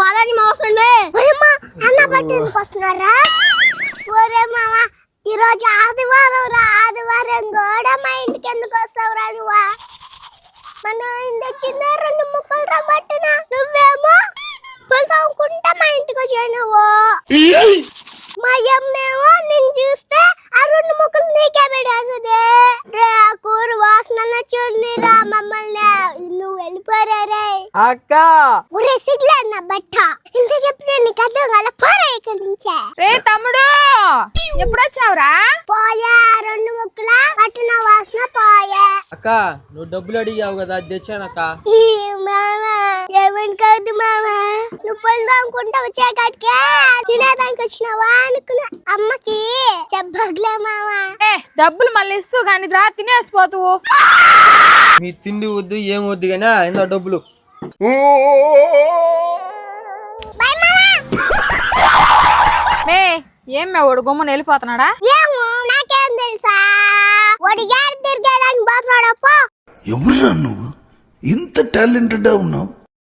బాలాజీ మోసండి అన్న పట్టేందుకు వస్తున్నారా? ఒరే మామ ఈ రోజు ఆదివారం రా, ఆదివారం కూడా మా ఇంటికి ఎందుకు వస్తావురా నువ్వా? మన చిన్న 2 ముక్కలు రా పట్టిన నువ్వేమో పులుసుకుంటా మా ఇంటికి వచ్చావు నువ్వు. మా అమ్మేమో నేను చూస్తే ఆ 2 ముక్కలు నీకే పెట్టేస్తుంది. రే ఆ కూర వాసన చూడరా మమ్మల్ని, నువ్వు వెళ్ళిపోరే అక్క. ఒరే సిగ్లే నా బట్ట, ఇంత చెప్పిన నీకు అర్థం కాల, పోరా ఇక్కడి నుంచే. రే తమ్ముడు ఎప్పుడొచ్చావురా? పోయా 2 ముక్కల పట్టిన వాసన పోయా. అక్క నువ్వు డబ్బులు అడిగావు కదా, అది తెచ్చానక్క. మామా ఏమని కాదు మామా, నువ్వు పొందామనుకుంటా వచ్చే కాటికే తినేదానికి వచ్చినావా అనుకున్నా. అమ్మకి చెప్పగలే మామా. డబ్బులు మళ్ళీ ఇస్తూ కానీ రా తినేసిపోతావు. మీ తిండి వద్దు ఏం వద్దు కానీ ఇంత డబ్బులు. మే ఏం మే వాడు గమ్మున వెళ్ళిపోతున్నాడా? ఏమో నాకేం తెలుసా, వాడు గాడి తిరిగేదానికి పోతున్నాడప్పో. ఎవరురా నువ్వు ఇంత టాలెంటెడ్ ఉన్నావు?